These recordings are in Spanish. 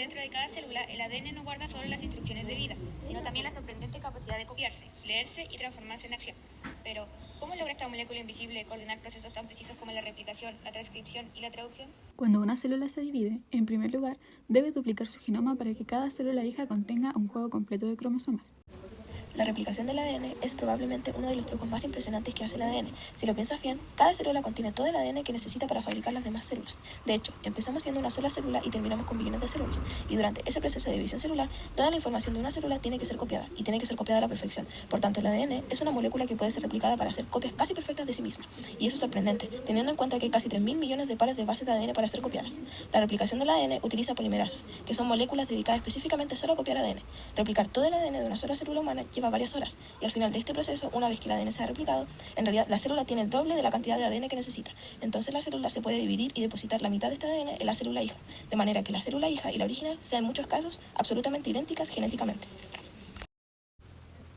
Dentro de cada célula, el ADN no guarda solo las instrucciones de vida, sino también la sorprendente capacidad de copiarse, leerse y transformarse en acción. Pero, ¿cómo logra esta molécula invisible coordinar procesos tan precisos como la replicación, la transcripción y la traducción? Cuando una célula se divide, en primer lugar, debe duplicar su genoma para que cada célula hija contenga un juego completo de cromosomas. La replicación del ADN es probablemente uno de los trucos más impresionantes que hace el ADN. Si lo piensas bien, cada célula contiene todo el ADN que necesita para fabricar las demás células. De hecho, empezamos siendo una sola célula y terminamos con billones de células. Y durante ese proceso de división celular, toda la información de una célula tiene que ser copiada, y tiene que ser copiada a la perfección. Por tanto, el ADN es una molécula que puede ser replicada para hacer copias casi perfectas de sí misma. Y eso es sorprendente, teniendo en cuenta que hay casi 3.000 millones de pares de bases de ADN para ser copiadas. La replicación del ADN utiliza polimerasas, que son moléculas dedicadas específicamente solo a copiar ADN. Replicar todo el ADN de una sola célula humana lleva varias horas, y al final de este proceso, una vez que el ADN se ha replicado, en realidad la célula tiene el doble de la cantidad de ADN que necesita. Entonces la célula se puede dividir y depositar la mitad de este ADN en la célula hija, de manera que la célula hija y la original sean en muchos casos absolutamente idénticas genéticamente.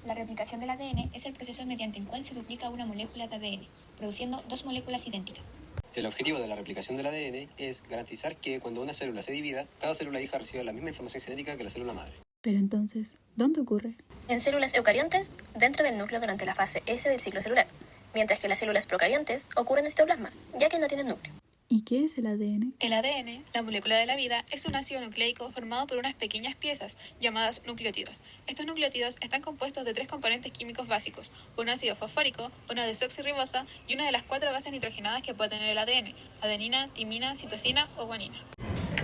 La replicación del ADN es el proceso mediante el cual se duplica una molécula de ADN, produciendo dos moléculas idénticas. El objetivo de la replicación del ADN es garantizar que cuando una célula se divida, cada célula hija reciba la misma información genética que la célula madre. Pero entonces, ¿dónde ocurre? En células eucariontes, dentro del núcleo durante la fase S del ciclo celular, mientras que las células procariontes ocurren en citoplasma, ya que no tienen núcleo. ¿Y qué es el ADN? El ADN, la molécula de la vida, es un ácido nucleico formado por unas pequeñas piezas llamadas nucleótidos. Estos nucleótidos están compuestos de tres componentes químicos básicos: un ácido fosfórico, una desoxirribosa y una de las 4 bases nitrogenadas que puede tener el ADN: adenina, timina, citosina o guanina.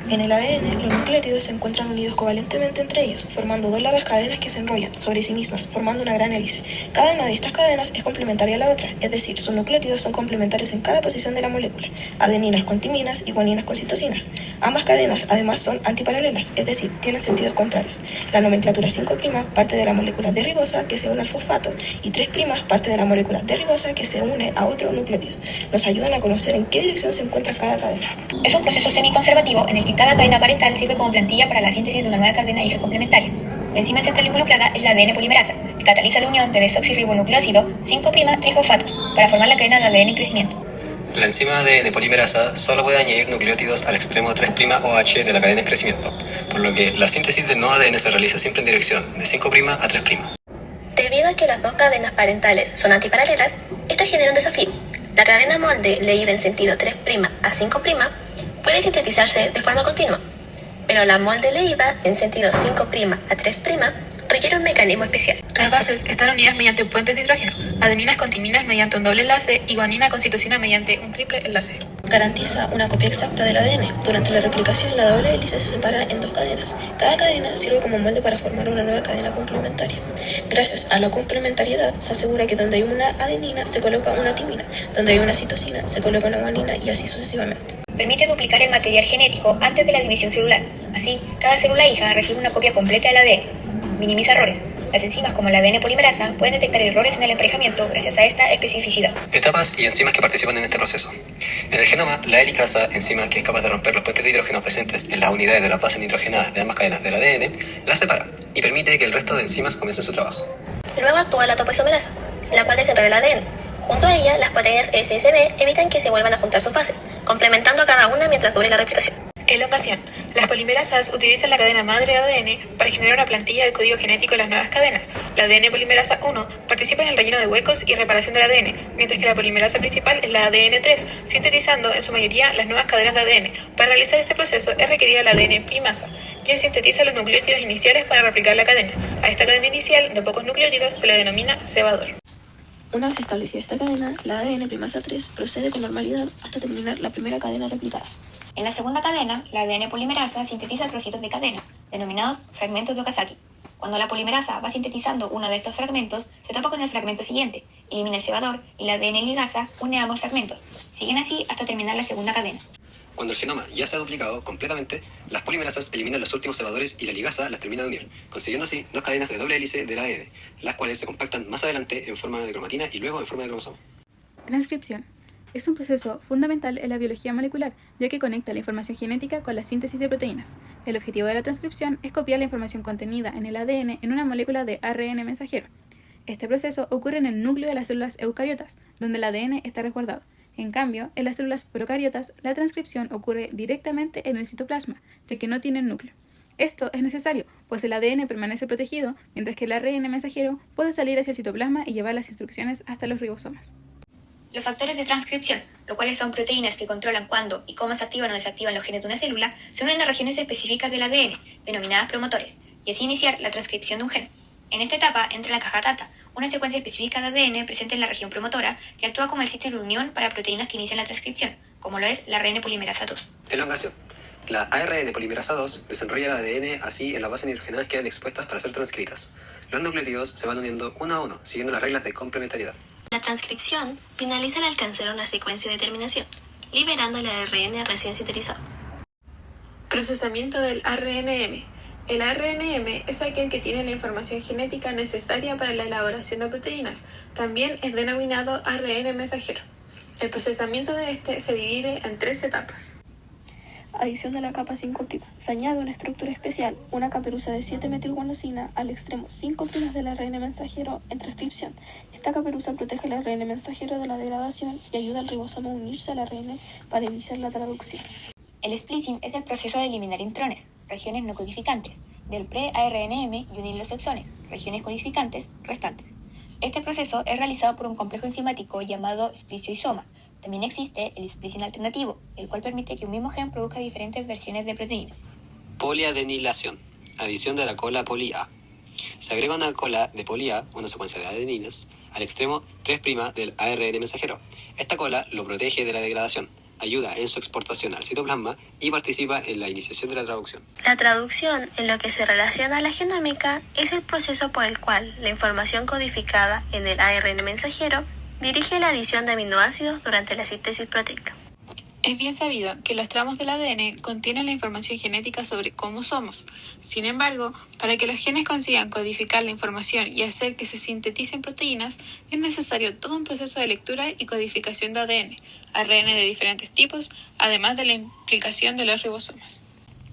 En el ADN, los nucleótidos se encuentran unidos covalentemente entre ellos, formando dos largas cadenas que se enrollan sobre sí mismas, formando una gran hélice. Cada una de estas cadenas es complementaria a la otra, es decir, sus nucleótidos son complementarios en cada posición de la molécula, adeninas con timinas y guaninas con citosinas. Ambas cadenas además son antiparalelas, es decir, tienen sentidos contrarios. La nomenclatura 5' parte de la molécula de ribosa que se une al fosfato, y 3' parte de la molécula de ribosa que se une a otro nucleótido. Nos ayudan a conocer en qué dirección se encuentra cada cadena. Es un proceso semiconservativo en el que cada cadena parental sirve como plantilla para la síntesis de una nueva cadena hija complementaria. La enzima central involucrada es la ADN polimerasa, que cataliza la unión de desoxirribonucleósido 5'-trifosfatos para formar la cadena de ADN en crecimiento. La enzima ADN polimerasa solo puede añadir nucleótidos al extremo 3' OH de la cadena en crecimiento, por lo que la síntesis del nuevo ADN se realiza siempre en dirección de 5' a 3'. Debido a que las dos cadenas parentales son antiparalelas, esto genera un desafío. La cadena molde leída en sentido 3' a 5' puede sintetizarse de forma continua, pero la molde leída en sentido 5' a 3' requiere un mecanismo especial. Las bases están unidas mediante puentes de hidrógeno, adeninas con timinas mediante un doble enlace y guanina con citosina mediante un triple enlace. Garantiza una copia exacta del ADN. Durante la replicación, la doble hélice se separa en dos cadenas. Cada cadena sirve como molde para formar una nueva cadena complementaria. Gracias a la complementariedad, se asegura que donde hay una adenina se coloca una timina, donde hay una citosina se coloca una guanina y así sucesivamente. Permite duplicar el material genético antes de la división celular. Así, cada célula hija recibe una copia completa del ADN. Minimiza errores. Las enzimas como la ADN polimerasa pueden detectar errores en el emparejamiento gracias a esta especificidad. Etapas y enzimas que participan en este proceso. En el genoma, la helicasa, enzima que es capaz de romper los puentes de hidrógeno presentes en las unidades de las bases nitrogenadas de ambas cadenas del ADN, las separa y permite que el resto de enzimas comiencen su trabajo. Luego actúa la topoisomerasa, la cual desenreda el ADN. Junto a ella, las proteínas SSB evitan que se vuelvan a juntar sus bases, complementando a cada una mientras dure la replicación. Elongación. Las polimerasas utilizan la cadena madre de ADN para generar una plantilla del código genético de las nuevas cadenas. La ADN polimerasa 1 participa en el relleno de huecos y reparación del ADN, mientras que la polimerasa principal es la ADN 3, sintetizando en su mayoría las nuevas cadenas de ADN. Para realizar este proceso es requerida la ADN primasa, quien sintetiza los nucleótidos iniciales para replicar la cadena. A esta cadena inicial de pocos nucleótidos se le denomina cebador. Una vez establecida esta cadena, la ADN primasa 3 procede con normalidad hasta terminar la primera cadena replicada. En la segunda cadena, la ADN polimerasa sintetiza trocitos de cadena, denominados fragmentos de Okazaki. Cuando la polimerasa va sintetizando uno de estos fragmentos, se topa con el fragmento siguiente, elimina el cebador y la ADN ligasa une ambos fragmentos. Siguen así hasta terminar la segunda cadena. Cuando el genoma ya se ha duplicado completamente, las polimerasas eliminan los últimos cebadores y la ligasa las termina de unir, consiguiendo así dos cadenas de doble hélice del ADN, las cuales se compactan más adelante en forma de cromatina y luego en forma de cromosoma. Transcripción. Es un proceso fundamental en la biología molecular, ya que conecta la información genética con la síntesis de proteínas. El objetivo de la transcripción es copiar la información contenida en el ADN en una molécula de ARN mensajero. Este proceso ocurre en el núcleo de las células eucariotas, donde el ADN está resguardado. En cambio, en las células procariotas, la transcripción ocurre directamente en el citoplasma, ya que no tienen núcleo. Esto es necesario, pues el ADN permanece protegido, mientras que el ARN mensajero puede salir hacia el citoplasma y llevar las instrucciones hasta los ribosomas. Los factores de transcripción, los cuales son proteínas que controlan cuándo y cómo se activan o desactivan los genes de una célula, se unen a regiones específicas del ADN, denominadas promotores, y así iniciar la transcripción de un gen. En esta etapa entra la caja TATA, una secuencia específica de ADN presente en la región promotora que actúa como el sitio de unión para proteínas que inician la transcripción, como lo es la ARN polimerasa 2. Elongación. La ARN polimerasa 2 desenrolla el ADN así en las bases nitrogenadas quedan expuestas para ser transcritas. Los nucleótidos se van uniendo uno a uno, siguiendo las reglas de complementariedad. La transcripción finaliza al alcanzar una secuencia de terminación, liberando el ARN recién sintetizado. Procesamiento del ARNM. El ARNM es aquel que tiene la información genética necesaria para la elaboración de proteínas. También es denominado ARN mensajero. El procesamiento de este se divide en 3 etapas. Adición de la capa 5'. Se añade una estructura especial, una caperuza de 7-metilguanosina al extremo 5' del ARN mensajero en transcripción. Esta caperuza protege el ARN mensajero de la degradación y ayuda al ribosoma a unirse al ARN para iniciar la traducción. El splicing es el proceso de eliminar intrones, regiones no codificantes, del pre-ARNM y unir los exones, regiones codificantes restantes. Este proceso es realizado por un complejo enzimático llamado splicioisoma. También existe el splicing alternativo, el cual permite que un mismo gen produzca diferentes versiones de proteínas. Poliadenilación. Adición de la cola poli A. Se agrega una cola de poli A, una secuencia de adeninas, al extremo 3' del ARN mensajero. Esta cola lo protege de la degradación, ayuda en su exportación al citoplasma y participa en la iniciación de la traducción. La traducción, en lo que se relaciona a la genómica, es el proceso por el cual la información codificada en el ARN mensajero dirige la adición de aminoácidos durante la síntesis proteica. Es bien sabido que los tramos del ADN contienen la información genética sobre cómo somos. Sin embargo, para que los genes consigan codificar la información y hacer que se sinteticen proteínas, es necesario todo un proceso de lectura y codificación de ARN de diferentes tipos, además de la implicación de los ribosomas.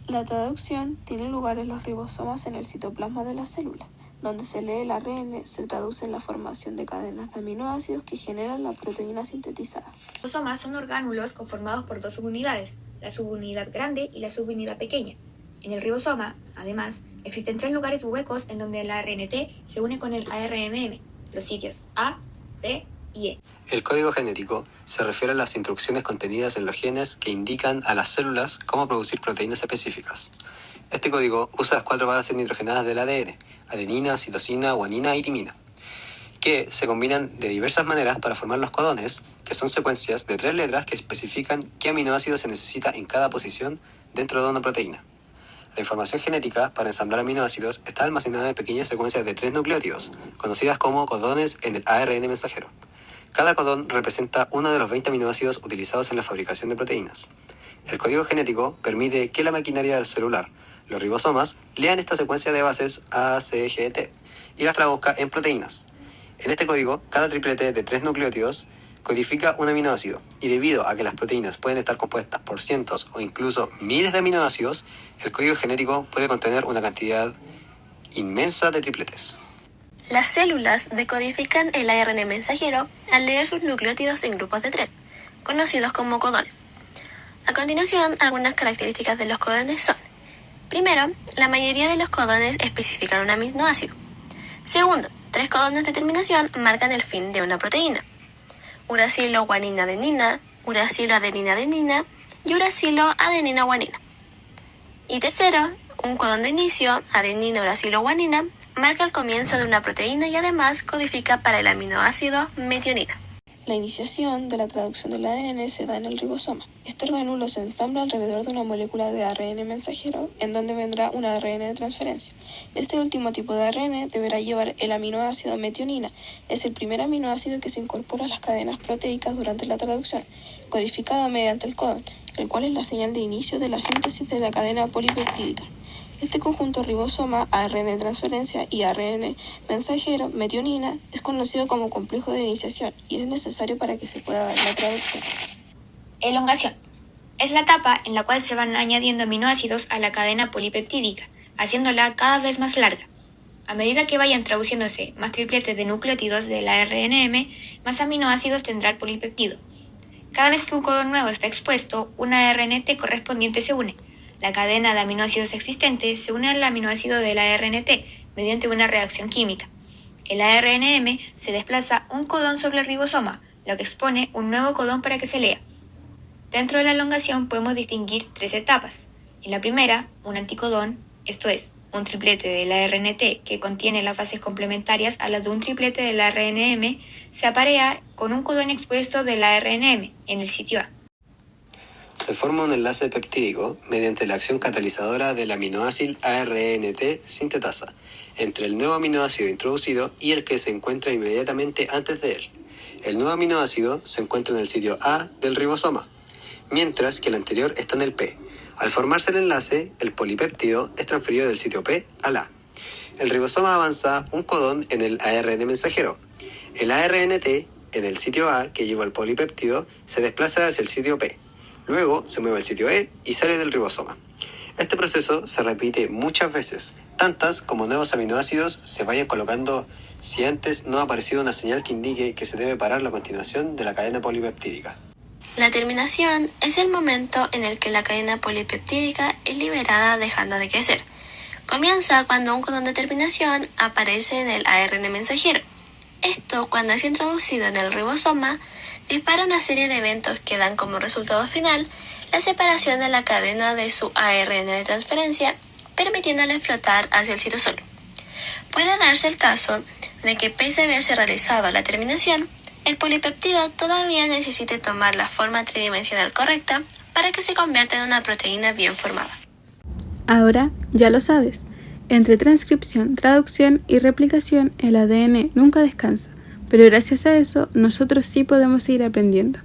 La traducción tiene lugar en los ribosomas en el citoplasma de la célula, donde se lee el ARN, se traduce en la formación de cadenas de aminoácidos que generan la proteína sintetizada. Los ribosomas son orgánulos conformados por 2 subunidades, la subunidad grande y la subunidad pequeña. En el ribosoma, además, existen 3 lugares huecos en donde el ARNT se une con el ARMM, los sitios A, B y E. El código genético se refiere a las instrucciones contenidas en los genes que indican a las células cómo producir proteínas específicas. Este código usa las 4 bases nitrogenadas del ADN, adenina, citosina, guanina y timina, que se combinan de diversas maneras para formar los codones, que son secuencias de 3 letras que especifican qué aminoácido se necesita en cada posición dentro de una proteína. La información genética para ensamblar aminoácidos está almacenada en pequeñas secuencias de 3 nucleótidos, conocidas como codones en el ARN mensajero. Cada codón representa uno de los 20 aminoácidos utilizados en la fabricación de proteínas. El código genético permite que la maquinaria celular, los ribosomas, lean esta secuencia de bases A, C, G, T y las traduzca en proteínas. En este código, cada triplete de 3 nucleótidos codifica un aminoácido, y debido a que las proteínas pueden estar compuestas por cientos o incluso miles de aminoácidos, el código genético puede contener una cantidad inmensa de tripletes. Las células decodifican el ARN mensajero al leer sus nucleótidos en grupos de 3, conocidos como codones. A continuación, algunas características de los codones son: primero, la mayoría de los codones especifican un aminoácido. Segundo, 3 codones de terminación marcan el fin de una proteína: uracilo guanina adenina, uracilo adenina adenina y uracilo adenina guanina. Y tercero, un codón de inicio, adenina uracilo guanina, marca el comienzo de una proteína y además codifica para el aminoácido metionina. La iniciación de la traducción del ADN se da en el ribosoma. Este orgánulo se ensambla alrededor de una molécula de ARN mensajero, en donde vendrá un ARN de transferencia. Este último tipo de ARN deberá llevar el aminoácido metionina. Es el primer aminoácido que se incorpora a las cadenas proteicas durante la traducción, codificado mediante el codón, el cual es la señal de inicio de la síntesis de la cadena polipeptídica. Este conjunto ribosoma, ARN de transferencia y ARN mensajero, metionina, es conocido como complejo de iniciación y es necesario para que se pueda dar la traducción. Elongación. Es la etapa en la cual se van añadiendo aminoácidos a la cadena polipeptídica, haciéndola cada vez más larga. A medida que vayan traduciéndose más tripletes de nucleótidos del ARNM, más aminoácidos tendrá el polipeptido. Cada vez que un codón nuevo está expuesto, un ARNT correspondiente se une. La cadena de aminoácidos existentes se une al aminoácido del ARNT mediante una reacción química. El ARNM se desplaza un codón sobre el ribosoma, lo que expone un nuevo codón para que se lea. Dentro de la elongación podemos distinguir 3 etapas. En la primera, un anticodón, esto es, un triplete del ARNT que contiene las bases complementarias a las de un triplete del ARNM, se aparea con un codón expuesto del ARNM en el sitio A. Se forma un enlace peptídico mediante la acción catalizadora del aminoácido ARNT sintetasa entre el nuevo aminoácido introducido y el que se encuentra inmediatamente antes de él. El nuevo aminoácido se encuentra en el sitio A del ribosoma, mientras que el anterior está en el P. Al formarse el enlace, el polipéptido es transferido del sitio P al A. El ribosoma avanza un codón en el ARN mensajero. El ARNT, en el sitio A que lleva el polipéptido, se desplaza hacia el sitio P. Luego se mueve al sitio E y sale del ribosoma. Este proceso se repite muchas veces, tantas como nuevos aminoácidos se vayan colocando si antes no ha aparecido una señal que indique que se debe parar la continuación de la cadena polipeptídica. La terminación es el momento en el que la cadena polipeptídica es liberada dejando de crecer. Comienza cuando un codón de terminación aparece en el ARN mensajero. Esto, cuando es introducido en el ribosoma, dispara una serie de eventos que dan como resultado final la separación de la cadena de su ARN de transferencia, permitiéndole flotar hacia el citosol. Puede darse el caso de que, pese a haberse realizado la terminación, el polipeptido todavía necesite tomar la forma tridimensional correcta para que se convierta en una proteína bien formada. Ahora ya lo sabes. Entre transcripción, traducción y replicación, el ADN nunca descansa, pero gracias a eso nosotros sí podemos seguir aprendiendo.